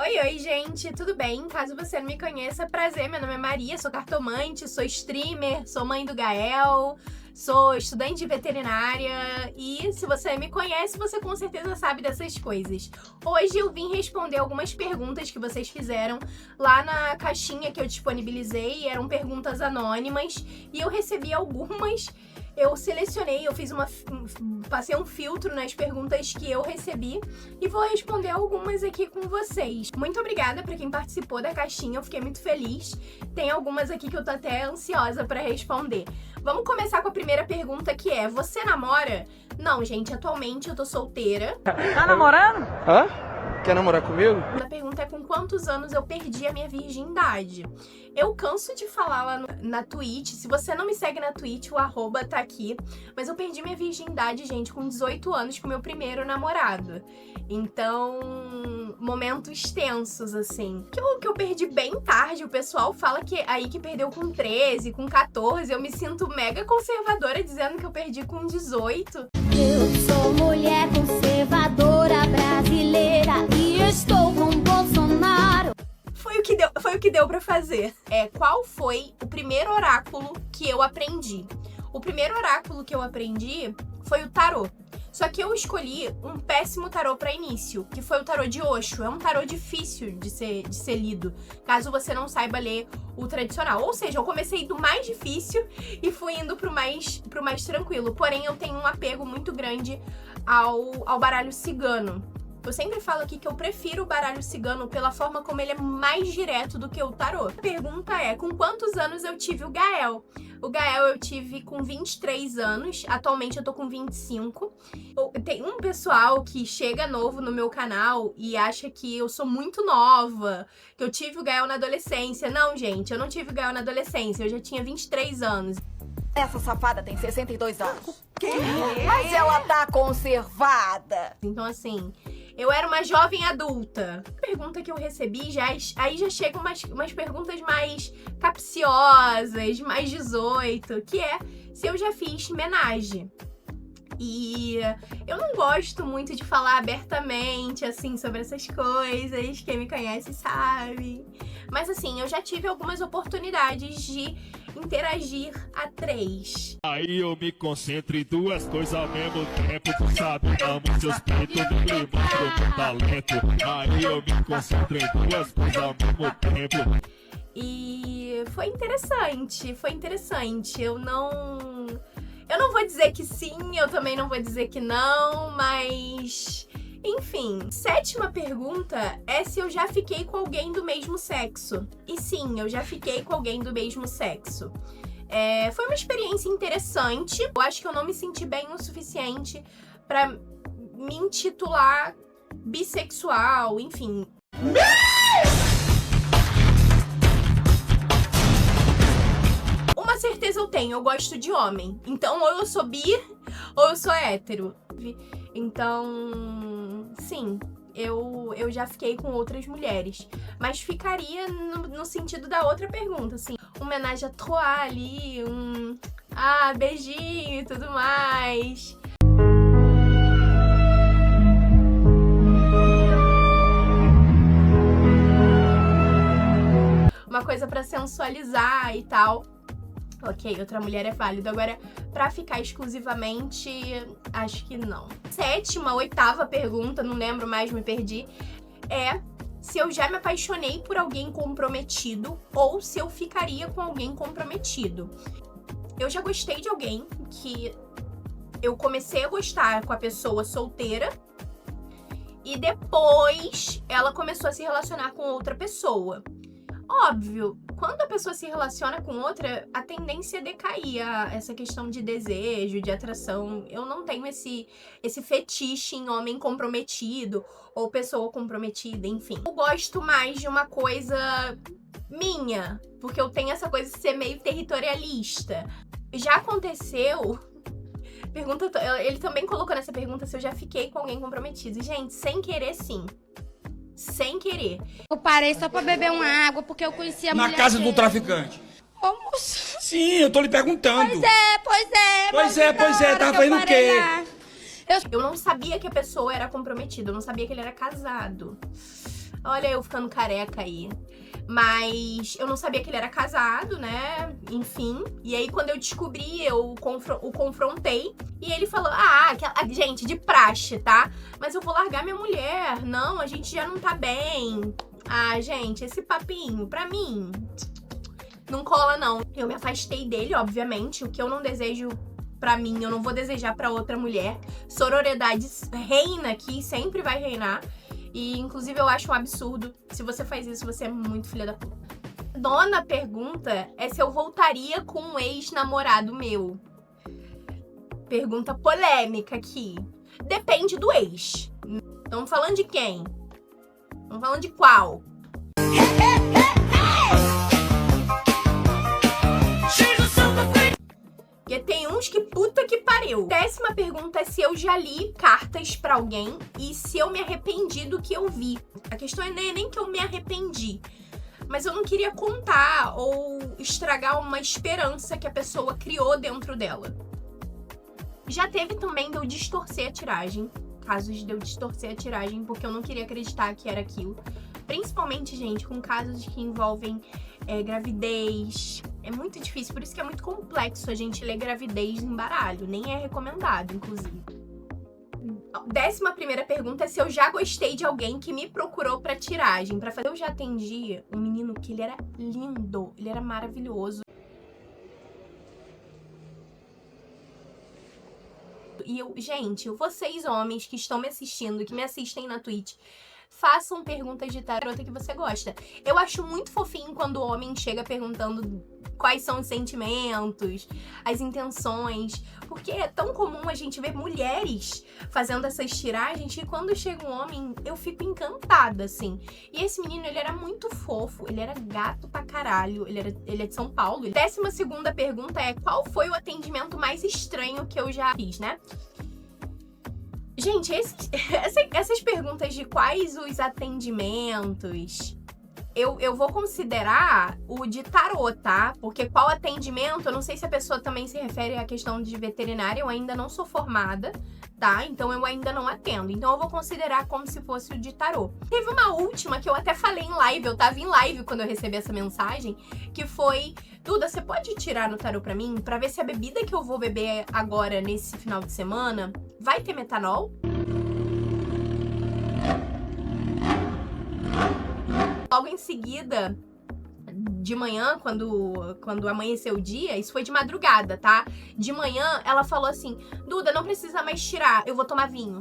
Oi, gente, tudo bem? Caso você não me conheça, prazer, meu nome é Maria, sou cartomante, sou streamer, sou mãe do Gael, sou estudante de veterinária e se você me conhece, você com certeza sabe dessas coisas. Hoje eu vim responder algumas perguntas que vocês fizeram lá na caixinha que eu disponibilizei, eram perguntas anônimas e eu recebi algumas. Eu selecionei, passei um filtro nas perguntas que eu recebi e vou responder algumas aqui com vocês. Muito obrigada para quem participou da caixinha, eu fiquei muito feliz. Tem algumas aqui que eu tô até ansiosa para responder. Vamos começar com a primeira pergunta que é: você namora? Não, gente, atualmente eu tô solteira. Tá namorando? Hã? Quer namorar comigo? A pergunta é com quantos anos eu perdi a minha virgindade. Eu canso de falar lá na Twitch, se você não me segue na Twitch, o arroba tá aqui. Mas eu perdi minha virgindade, gente, com 18 anos com meu primeiro namorado. Então, momentos tensos, assim. Que eu perdi bem tarde, o pessoal fala que aí que perdeu com 13, com 14. Eu me sinto mega conservadora dizendo que eu perdi com 18. Eu sou mulher conservadora brasileira e estou com Bolsonaro. Foi o que deu pra fazer. Qual foi o primeiro oráculo que eu aprendi? O primeiro oráculo que eu aprendi foi o tarô. Só que eu escolhi um péssimo tarô para início, que foi o tarô de Osho. É um tarô difícil de ser lido, caso você não saiba ler o tradicional. Ou seja, eu comecei do mais difícil e fui indo pro mais tranquilo. Porém, eu tenho um apego muito grande ao baralho cigano. Eu sempre falo aqui que eu prefiro o baralho cigano pela forma como ele é mais direto do que o tarô. A pergunta é, com quantos anos eu tive o Gael? O Gael eu tive com 23 anos, atualmente eu tô com 25. Tem um pessoal que chega novo no meu canal e acha que eu sou muito nova, que eu tive o Gael na adolescência. Não, gente, eu não tive o Gael na adolescência, eu já tinha 23 anos. Essa safada tem 62 anos. Que? Mas ela tá conservada. Então, assim, eu era uma jovem adulta. A pergunta que eu recebi, aí já chegam umas perguntas mais capciosas, mais 18, que é se eu já fiz homenagem. E eu não gosto muito de falar abertamente, assim, sobre essas coisas. Quem me conhece sabe. Mas, assim, eu já tive algumas oportunidades de interagir a 3. Aí eu me concentro em duas coisas ao mesmo tempo. Tu sabe, amo seus peitos, me mostro meu talento. Aí eu me concentro em duas coisas ao mesmo tempo. E foi interessante. Eu não vou dizer que sim, eu também não vou dizer que não, mas... Enfim, sétima pergunta é se eu já fiquei com alguém do mesmo sexo. E sim, eu já fiquei com alguém do mesmo sexo. Foi uma experiência interessante. Eu acho que eu não me senti bem o suficiente pra me intitular bissexual, enfim. Uma certeza eu tenho, eu gosto de homem. Então, ou eu sou bi, ou eu sou hétero. Então, sim, eu já fiquei com outras mulheres. Mas ficaria no sentido da outra pergunta, assim. Um homenagem a trois ali, beijinho e tudo mais. Uma coisa pra sensualizar e tal. Ok, outra mulher é válido. Agora, pra ficar exclusivamente, acho que não. Sétima, oitava pergunta, não lembro mais, me perdi. É se eu já me apaixonei por alguém comprometido ou se eu ficaria com alguém comprometido. Eu já gostei de alguém que eu comecei a gostar com a pessoa solteira e depois ela começou a se relacionar com outra pessoa. Óbvio, quando a pessoa se relaciona com outra, a tendência é decair essa questão de desejo, de atração. Eu não tenho esse fetiche em homem comprometido ou pessoa comprometida, enfim. Eu gosto mais de uma coisa minha, porque eu tenho essa coisa de ser meio territorialista. Já aconteceu... Ele também colocou nessa pergunta se eu já fiquei com alguém comprometido. Gente, sem querer, sim. Sem querer. Eu parei só pra beber uma água, porque eu conhecia a mulher Na casa dele. do traficante. Ô, moço. Sim, eu tô lhe perguntando. Pois é. Tava fazendo o quê? Eu não sabia que a pessoa era comprometida, eu não sabia que ele era casado. Olha eu ficando careca aí. Mas eu não sabia que ele era casado, né? Enfim. E aí, quando eu descobri, eu o confrontei. E ele falou, gente, de praxe, tá? Mas eu vou largar minha mulher. Não, a gente já não tá bem. Ah, gente, esse papinho, pra mim, não cola, não. Eu me afastei dele, obviamente. O que eu não desejo pra mim, eu não vou desejar pra outra mulher. Sororidade reina aqui, sempre vai reinar. E, inclusive, eu acho um absurdo. Se você faz isso, você é muito filha da puta. Nona pergunta é se eu voltaria com um ex-namorado meu. Pergunta polêmica aqui. Depende do ex. Estamos falando de quem? Estamos falando de qual? Porque tem uns que puta que pariu. 10ª pergunta é se eu já li cartas pra alguém e se eu me arrependi do que eu vi. A questão é nem que eu me arrependi, mas eu não queria contar ou estragar uma esperança que a pessoa criou dentro dela. Já teve também de eu distorcer a tiragem. Casos de eu distorcer a tiragem porque eu não queria acreditar que era aquilo. Principalmente, gente, com casos que envolvem gravidez. É muito difícil, por isso que é muito complexo a gente ler gravidez em baralho. Nem é recomendado, inclusive. 11ª pergunta é se eu já gostei de alguém que me procurou pra tiragem. Pra fazer, eu já atendi um menino que ele era lindo, ele era maravilhoso. E gente, vocês homens que estão me assistindo, que me assistem na Twitch, façam perguntas de tarot que você gosta. Eu acho muito fofinho quando o homem chega perguntando quais são os sentimentos, as intenções, porque é tão comum a gente ver mulheres fazendo essas tiragens e quando chega um homem, eu fico encantada, assim. E esse menino, ele era muito fofo, ele era gato pra caralho, ele é de São Paulo. 12ª pergunta é qual foi o atendimento mais estranho que eu já fiz, né? Gente, essas perguntas de quais os atendimentos, eu vou considerar o de tarô, tá? Porque qual atendimento, eu não sei se a pessoa também se refere à questão de veterinária, eu ainda não sou formada, tá? Então eu ainda não atendo. Então eu vou considerar como se fosse o de tarô. Teve uma última que eu até falei em live, eu tava em live quando eu recebi essa mensagem, que foi: Duda, você pode tirar no tarô pra mim? Pra ver se a bebida que eu vou beber agora, nesse final de semana, vai ter metanol? Logo em seguida, de manhã, quando amanheceu o dia, isso foi de madrugada, tá? De manhã, ela falou assim: Duda, não precisa mais tirar, eu vou tomar vinho.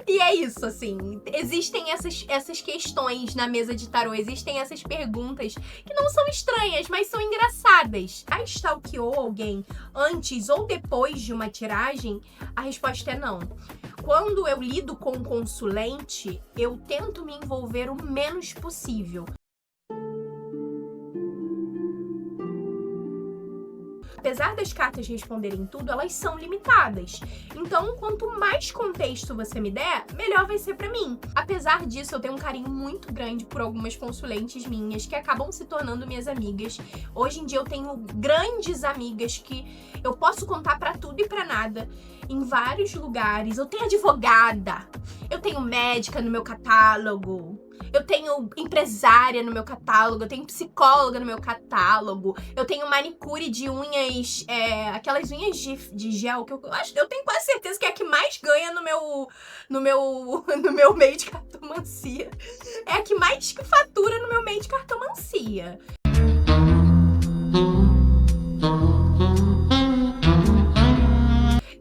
E é isso, assim, existem essas questões na mesa de tarô, existem essas perguntas que não são estranhas, mas são engraçadas. Já stalkeou alguém antes ou depois de uma tiragem? A resposta é não. Quando eu lido com um consulente, eu tento me envolver o menos possível. Apesar das cartas responderem tudo, elas são limitadas. Então, quanto mais contexto você me der, melhor vai ser pra mim. Apesar disso, eu tenho um carinho muito grande por algumas consulentes minhas que acabam se tornando minhas amigas. Hoje em dia eu tenho grandes amigas que eu posso contar pra tudo e pra nada em vários lugares. Eu tenho advogada, eu tenho médica no meu catálogo, eu tenho empresária no meu catálogo, eu tenho psicóloga no meu catálogo, eu tenho manicure de unhas, aquelas unhas de gel, que eu tenho quase certeza que é a que mais ganha no meu meio de cartomancia. É a que mais fatura no meu meio de cartomancia.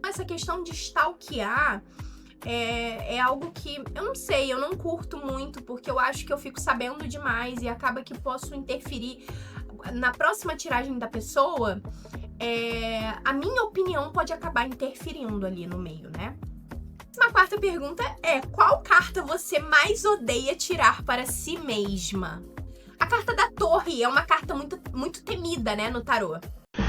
Essa questão de stalkear é algo que, eu não sei, eu não curto muito, porque eu acho que eu fico sabendo demais e acaba que posso interferir na próxima tiragem da pessoa. A minha opinião pode acabar interferindo ali no meio, né? A 4ª pergunta é: qual carta você mais odeia tirar para si mesma? A carta da Torre é uma carta muito, muito temida, né, no tarô.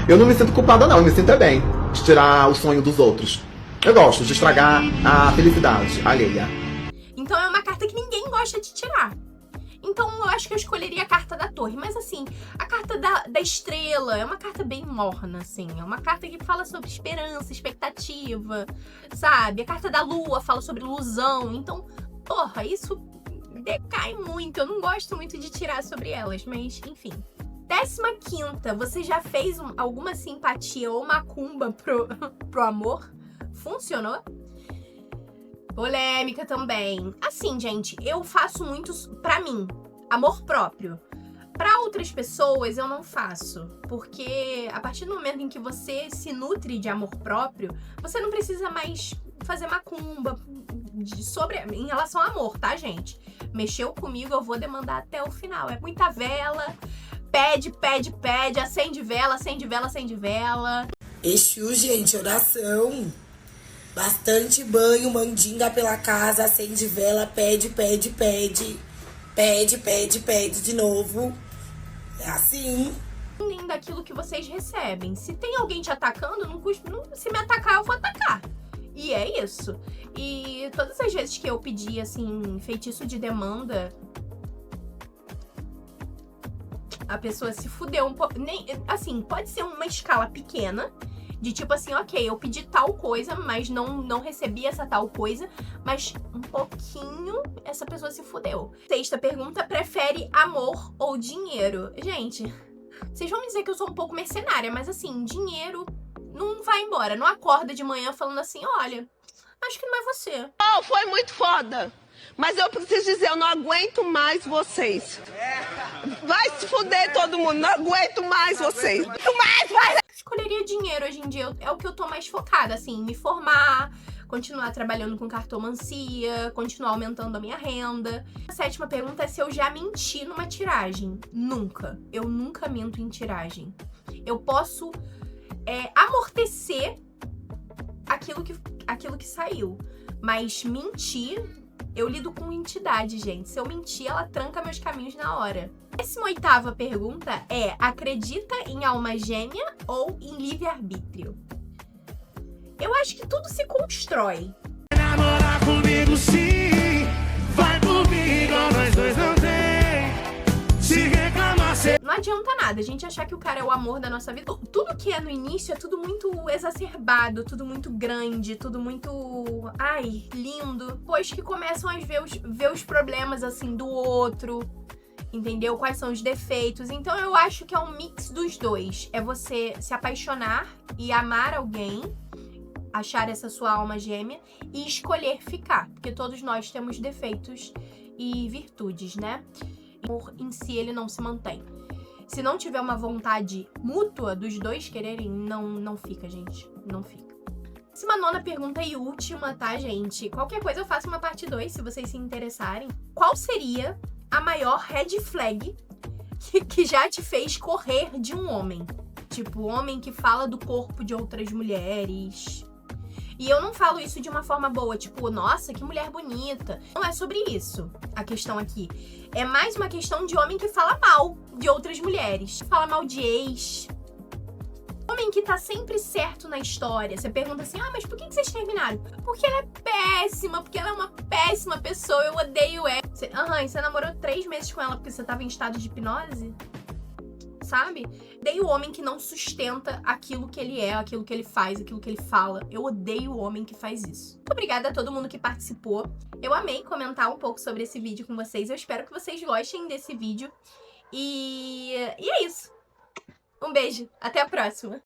Eu não me sinto culpada, não. Eu me sinto bem de tirar o sonho dos outros. Eu gosto de estragar a felicidade alheia. Então é uma carta que ninguém gosta de tirar. Então eu acho que eu escolheria a carta da Torre. Mas assim, a carta da Estrela é uma carta bem morna, assim. É uma carta que fala sobre esperança, expectativa, sabe? A carta da Lua fala sobre ilusão. Então, porra, isso decai muito. Eu não gosto muito de tirar sobre elas, mas enfim. 15ª, você já fez alguma simpatia ou macumba pro amor? Funcionou? Polêmica também. Assim, gente, eu faço muito pra mim. Amor próprio. Pra outras pessoas, eu não faço. Porque a partir do momento em que você se nutre de amor próprio, você não precisa mais fazer macumba em relação ao amor, tá, gente? Mexeu comigo, eu vou demandar até o final. É muita vela, pede, acende vela, acende vela, acende vela. Exu, gente, oração. Bastante banho, mandinga pela casa, acende vela, pede de novo. É assim. Nem daquilo que vocês recebem. Se tem alguém te atacando, se me atacar, eu vou atacar. E é isso. E todas as vezes que eu pedi, assim, feitiço de demanda, a pessoa se fudeu um pouco. Assim, pode ser uma escala pequena, de tipo assim, ok, eu pedi tal coisa, mas não recebi essa tal coisa, mas um pouquinho essa pessoa se fudeu. 6ª pergunta, prefere amor ou dinheiro? Gente, vocês vão me dizer que eu sou um pouco mercenária, mas assim, dinheiro não vai embora. Não acorda de manhã falando assim, olha, acho que não é você. Oh, foi muito foda. Mas eu preciso dizer, eu não aguento mais vocês. Vai se fuder todo mundo, não aguento mais vocês. Escolheria dinheiro hoje em dia, é o que eu tô mais focada, assim, me formar, continuar trabalhando com cartomancia, continuar aumentando a minha renda. A 7ª pergunta é se eu já menti numa tiragem. Nunca. Eu nunca minto em tiragem. Eu posso amortecer aquilo que saiu, mas mentir, eu lido com entidade, gente. Se eu mentir, ela tranca meus caminhos na hora. 18ª pergunta é: acredita em alma gêmea ou em livre-arbítrio? Eu acho que tudo se constrói. Namorar comigo sim, vai por mim igual nós dois não tem. Se reclamar, não adianta nada a gente achar que o cara é o amor da nossa vida. Tudo que é no início é tudo muito exacerbado, tudo muito grande, tudo muito, lindo. Depois que começam a ver os problemas, assim, do outro, entendeu? Quais são os defeitos. Então eu acho que é um mix dos dois. É você se apaixonar e amar alguém, achar essa sua alma gêmea e escolher ficar. Porque todos nós temos defeitos e virtudes, né? O amor em si, ele não se mantém. Se não tiver uma vontade mútua dos dois quererem, não fica, gente. Não fica. 19ª pergunta e última, tá, gente? Qualquer coisa eu faço uma parte 2, se vocês se interessarem. Qual seria a maior red flag que já te fez correr de um homem? Tipo, homem que fala do corpo de outras mulheres. E eu não falo isso de uma forma boa, tipo, nossa, que mulher bonita. Não é sobre isso a questão aqui. É mais uma questão de homem que fala mal de outras mulheres. Fala mal de ex. Homem que tá sempre certo na história. Você pergunta assim, mas por que vocês terminaram? Porque ela é péssima, porque ela é uma péssima pessoa, eu odeio ela. Você namorou 3 meses com ela porque você tava em estado de hipnose? Sabe? Odeio o homem que não sustenta aquilo que ele é, aquilo que ele faz, aquilo que ele fala. Eu odeio o homem que faz isso. Muito obrigada a todo mundo que participou. Eu amei comentar um pouco sobre esse vídeo com vocês. Eu espero que vocês gostem desse vídeo. E é isso. Um beijo. Até a próxima.